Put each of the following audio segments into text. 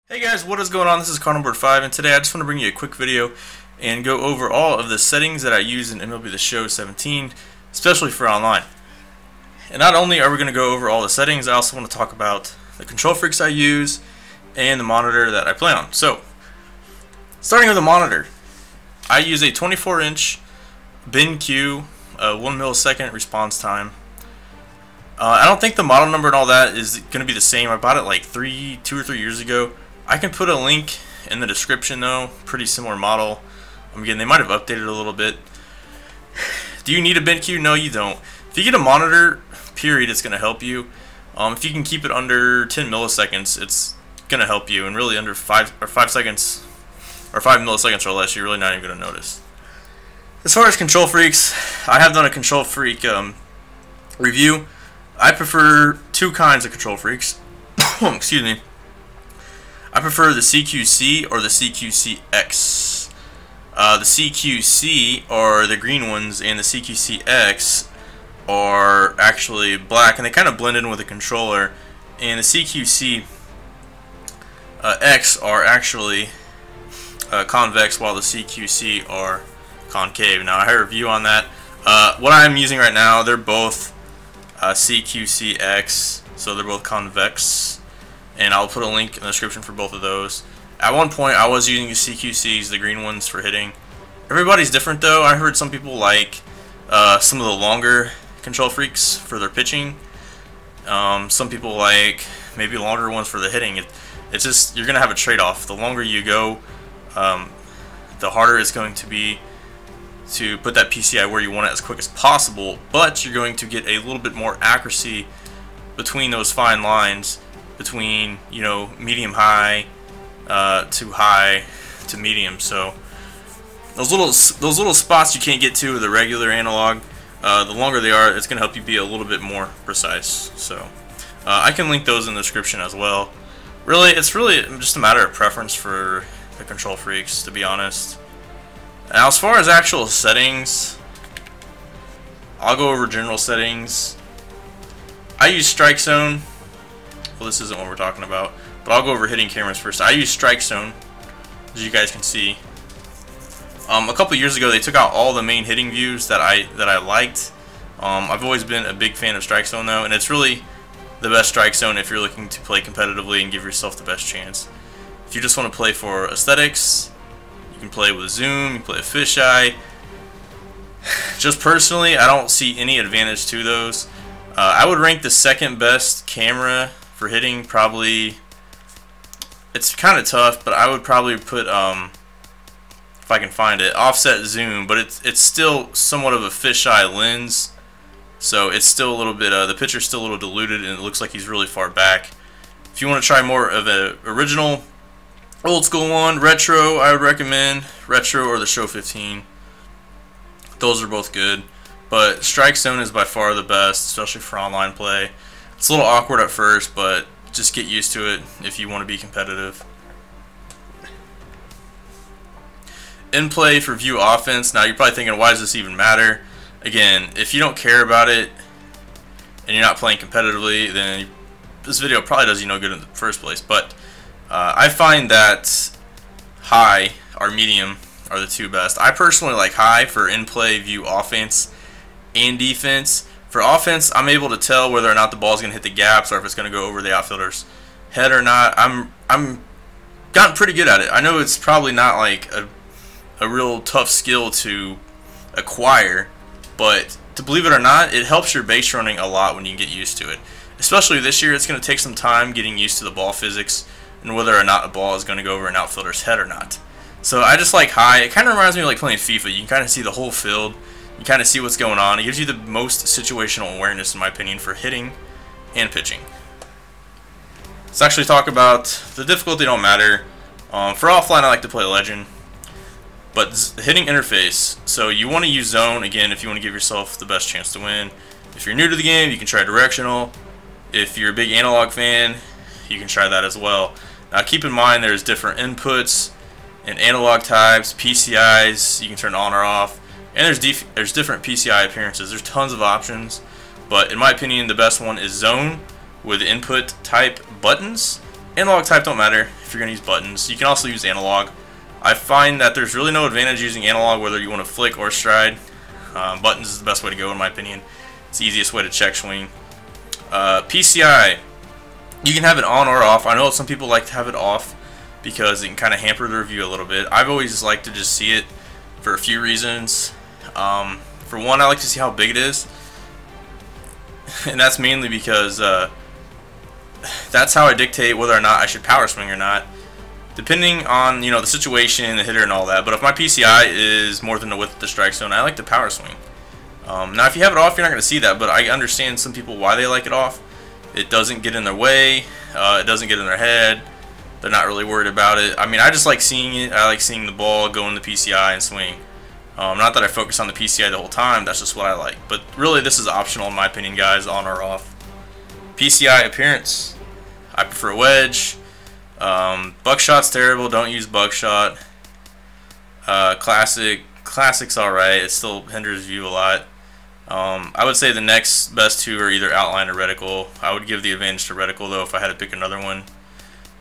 Hey guys, what is going on? This is Carnivore 5, and today I just want to bring you a quick video and go over all of the settings that I use in MLB The Show 17, especially for online. And not only are we going to go over all the settings, I also want to talk about the control freaks I use and the monitor that I play on. So, starting with the monitor, I use a 24-inch BenQ, 1 millisecond response time. I don't think the model number and all that is going to be the same. I bought it like 2 or 3 years ago. I can put a link in the description though. Pretty similar model. Again, they might have updated a little bit. Do you need a BenQ? No, you don't. If you get a monitor, period, it's going to help you. If you can keep it under 10 milliseconds, it's going to help you. And really under 5 seconds, or 5 milliseconds or less, you're really not even going to notice. As far as control freaks, I have done a control freak review. I prefer two kinds of control freaks. Excuse me. I prefer the CQC or the CQCX. The CQC are the green ones, and the CQCX are actually black, and they kind of blend in with the controller. And the CQC X are actually convex, while the CQC are concave. Now, I have a review on that. What I'm using right now, they're both CQCX, so they're both convex, and I'll put a link in the description for both of those. At one point I was using the CQCs, the green ones, for hitting. Everybody's different though. I heard some people like some of the longer control freaks for their pitching. Some people like maybe longer ones for the hitting. It's just, you're gonna have a trade-off. The longer you go, the harder it's going to be to put that PCI where you want it as quick as possible, but you're going to get a little bit more accuracy between those fine lines between, you know, medium high to medium. So those little spots you can't get to with the regular analog, the longer they are, it's going to help you be a little bit more precise. So I can link those in the description as well. Really, it's really just a matter of preference for the control freaks, to be honest. Now, as far as actual settings, I'll go over general settings. I use strike zone. Well, this isn't what we're talking about, but I'll go over hitting cameras first. I use strike zone, as you guys can see. A couple years ago, they took out all the main hitting views that I liked. I've always been a big fan of strike zone though, and it's really the best strike zone if you're looking to play competitively and give yourself the best chance. If you just want to play for aesthetics, you can play with zoom, you can play with fisheye. Just personally, I don't see any advantage to those. I would rank the second best camera for hitting probably, it's kind of tough, but I would probably put, if I can find it, offset zoom, but it's still somewhat of a fisheye lens, so it's still a little bit, the picture's still a little diluted, and it looks like he's really far back. If you want to try more of an original, old school one, retro, I would recommend retro or the Show 15. Those are both good, but strike zone is by far the best, especially for online play. It's a little awkward at first, but just get used to it if you want to be competitive. In play for view offense. Now you're probably thinking, why does this even matter? Again, if you don't care about it and you're not playing competitively, then this video probably does you no good in the first place. But I find that high or medium are the two best. I personally like high for in-play view offense and defense. For offense, I'm able to tell whether or not the ball's going to hit the gaps or if it's going to go over the outfielder's head or not. I'm gotten pretty good at it. I know it's probably not like a real tough skill to acquire, but to believe it or not, it helps your base running a lot when you get used to it. Especially this year, it's going to take some time getting used to the ball physics and whether or not a ball is going to go over an outfielder's head or not. So I just like high. It kind of reminds me of like playing FIFA. You can kind of see the whole field. You kind of see what's going on. It gives you the most situational awareness, in my opinion, for hitting and pitching. Let's actually talk about the difficulty. Don't matter. For offline, I like to play Legend. But the hitting interface, so you want to use zone, again, if you want to give yourself the best chance to win. If you're new to the game, you can try directional. If you're a big analog fan, you can try that as well. Now keep in mind there's different inputs and analog types, PCIs, you can turn on or off. And there's different PCI appearances. There's tons of options, but in my opinion, the best one is zone with input type buttons. Analog type don't matter. if you're going to use buttons. You can also use analog. I find that there's really no advantage using analog whether you want to flick or stride. Buttons is the best way to go in my opinion. It's the easiest way to check swing. PCI, you can have it on or off. I know some people like to have it off because it can kind of hamper the review a little bit. I've always liked to just see it for a few reasons. For one, I like to see how big it is, and that's mainly because that's how I dictate whether or not I should power swing or not, depending on the situation, the hitter, and all that. But if my PCI is more than the width of the strike zone, I like to power swing. Now, if you have it off, you're not going to see that, but I understand some people why they like it off. It doesn't get in their way. It doesn't get in their head. They're not really worried about it. I mean, I just like seeing it. I like seeing the ball go in the PCI and swing. Not that I focus on the PCI the whole time. That's just what I like. But really, this is optional in my opinion, guys, on or off. PCI appearance. I prefer wedge. Buckshot's terrible. Don't use buckshot. Classic's alright. It still hinders view a lot. I would say the next best two are either outline or reticle. I would give the advantage to reticle though if I had to pick another one.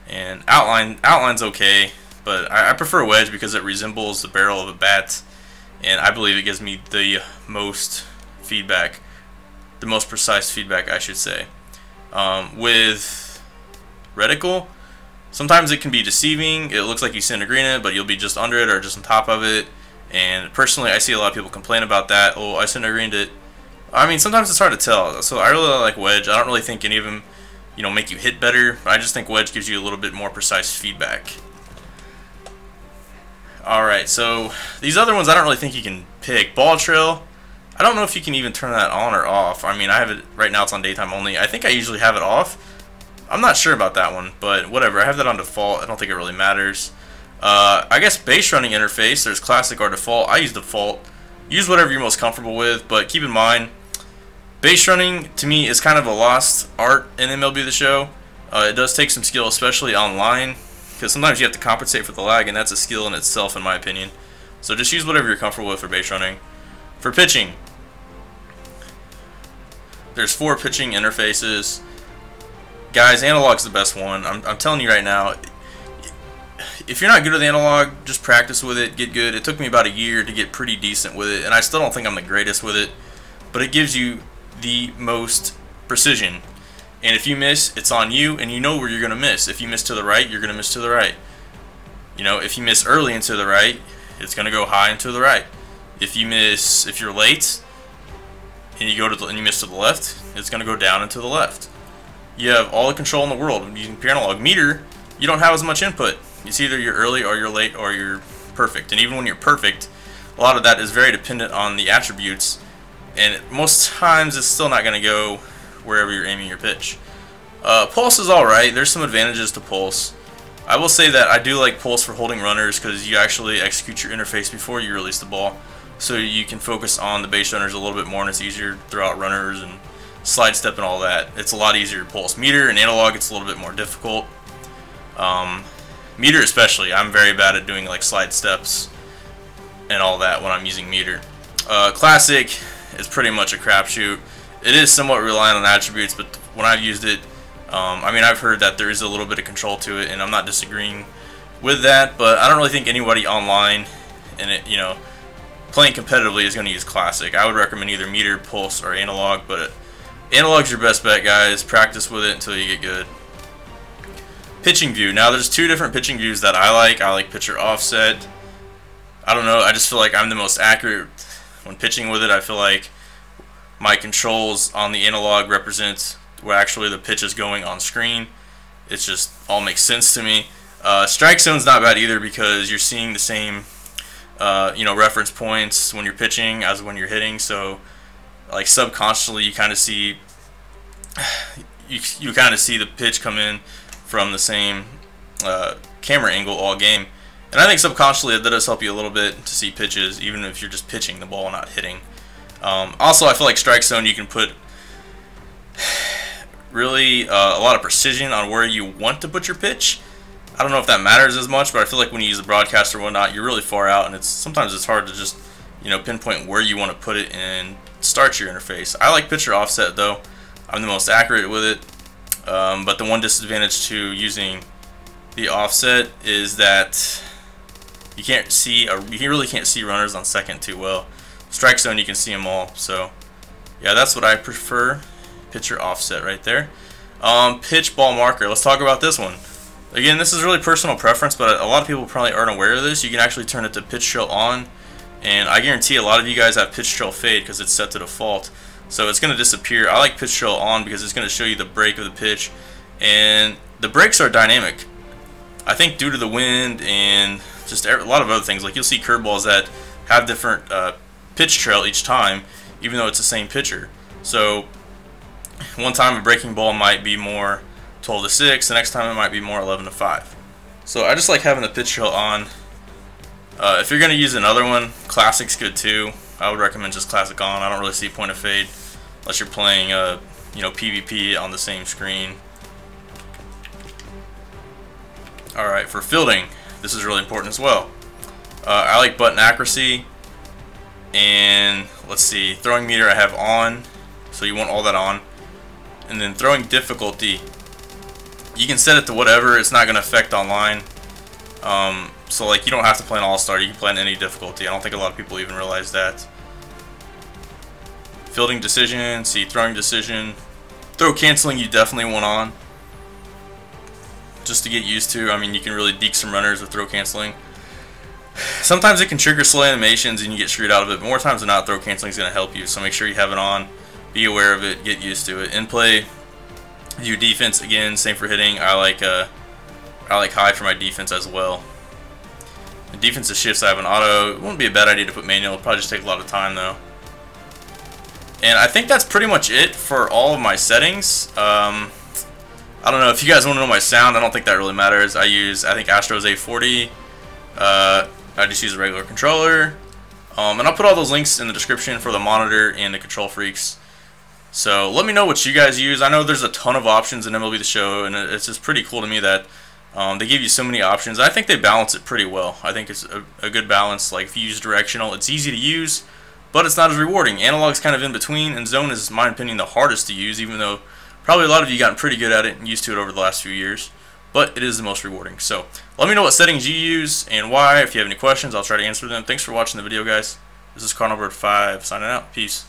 And outline's okay, but I prefer wedge because it resembles the barrel of a bat, and I believe it gives me the most feedback, the most precise feedback, I should say. With reticle, sometimes it can be deceiving. It looks like you center green it, but you'll be just under it or just on top of it. And personally, I see a lot of people complain about that. Oh, I center greened it. I mean, sometimes it's hard to tell. So I really like wedge. I don't really think any of them, make you hit better. I just think wedge gives you a little bit more precise feedback. Alright, so these other ones I don't really think you can pick. Ball trail, I don't know if you can even turn that on or off. I mean, I have it right now, it's on daytime only. I think I usually have it off. I'm not sure about that one, but whatever. I have that on default. I don't think it really matters. I guess base running interface, there's classic or default. I use default. Use whatever you're most comfortable with, but keep in mind, base running to me is kind of a lost art in MLB The Show. It does take some skill, especially online, because sometimes you have to compensate for the lag, and that's a skill in itself in my opinion. So just use whatever you're comfortable with for base running. For pitching, there's 4 pitching interfaces. Guys, analog's the best one. I'm telling you right now, if you're not good with analog, just practice with it, get good. It took me about a year to get pretty decent with it, and I still don't think I'm the greatest with it, but it gives you the most precision. And if you miss, it's on you, and you know where you're going to miss. If you miss to the right, you're going to miss to the right. If you miss early and to the right, it's going to go high and to the right. If you're late, and you miss to the left, it's going to go down and to the left. You have all the control in the world using your analog. Meter, you don't have as much input. It's either you're early or you're late or you're perfect. And even when you're perfect, a lot of that is very dependent on the attributes. And most times it's still not going to go wherever you're aiming your pitch. Pulse is alright. There's some advantages to pulse. I will say that I do like pulse for holding runners because you actually execute your interface before you release the ball. So you can focus on the base runners a little bit more, and it's easier to throw out runners and slide step and all that. It's a lot easier to pulse. Meter and analog, it's a little bit more difficult. Meter especially, I'm very bad at doing like slide steps and all that when I'm using meter. Classic is pretty much a crapshoot. It is somewhat reliant on attributes, but when I've used it, I mean, I've heard that there is a little bit of control to it, and I'm not disagreeing with that, but I don't really think anybody online and playing competitively is going to use classic. I would recommend either meter, pulse, or analog, but analog's your best bet, guys. Practice with it until you get good. Pitching view. Now, there's 2 different pitching views that I like. I like pitcher offset. I don't know. I just feel like I'm the most accurate when pitching with it. I feel like my controls on the analog represent where actually the pitch is going on screen. It just all makes sense to me. Strike zone's not bad either because you're seeing the same reference points when you're pitching as when you're hitting. So like subconsciously you kind of see you kind of see the pitch come in from the same camera angle all game, and I think subconsciously that does help you a little bit to see pitches even if you're just pitching the ball, not hitting. Also, I feel like strike zone you can put really a lot of precision on where you want to put your pitch. I don't know if that matters as much, but I feel like when you use the broadcast or whatnot, you're really far out, and sometimes it's hard to just pinpoint where you want to put it and start your interface. I like pitcher offset though. I'm the most accurate with it. But the one disadvantage to using the offset is that you really can't see runners on second too well. Strike zone, you can see them all. So yeah, that's what I prefer. Pitcher offset right there. Pitch ball marker. Let's talk about this one. Again, this is really personal preference, but a lot of people probably aren't aware of this. You can actually turn it to pitch trail on, and I guarantee a lot of you guys have pitch trail fade because it's set to default. So it's going to disappear. I like pitch trail on because it's going to show you the break of the pitch, and the breaks are dynamic. I think due to the wind and just a lot of other things, like you'll see curveballs that have different pitch trail each time, even though it's the same pitcher. So one time a breaking ball might be more 12 to 6, the next time it might be more 11 to 5. So I just like having the pitch trail on. If you're going to use another one, classic's good too. I would recommend just classic on. I don't really see point of fade unless you're playing PvP on the same screen. Alright, for fielding, this is really important as well. I like button accuracy, and let's see, throwing meter I have on, so you want all that on. And then throwing difficulty, you can set it to whatever, it's not going to affect online. So like you don't have to play an all-star, you can play on any difficulty. I don't think a lot of people even realize that. Fielding decision, see throwing decision. Throw canceling you definitely want on, just to get used to. I mean, you can really deke some runners with throw canceling. Sometimes it can trigger slow animations and you get screwed out of it, but more times than not, throw canceling is going to help you, so make sure you have it on. Be aware of it, get used to it. In play, view defense, again, same for hitting. I like high for my defense as well. The defensive shifts I have an auto. It wouldn't be a bad idea to put manual. It'll probably just take a lot of time though. And I think that's pretty much it for all of my settings. I don't know if you guys want to know my sound. I don't think that really matters. I think Astro's A40. I just use a regular controller. And I'll put all those links in the description for the monitor and the control freaks. So let me know what you guys use. I know there's a ton of options in MLB The Show, and it's just pretty cool to me that they give you so many options. I think they balance it pretty well. I think it's a good balance. Like if you use directional, it's easy to use, but it's not as rewarding. Analog's kind of in between, and zone is, in my opinion, the hardest to use, even though probably a lot of you gotten pretty good at it and used to it over the last few years. But it is the most rewarding. So let me know what settings you use and why. If you have any questions, I'll try to answer them. Thanks for watching the video, guys. This is Carnal Bird 5 signing out. Peace.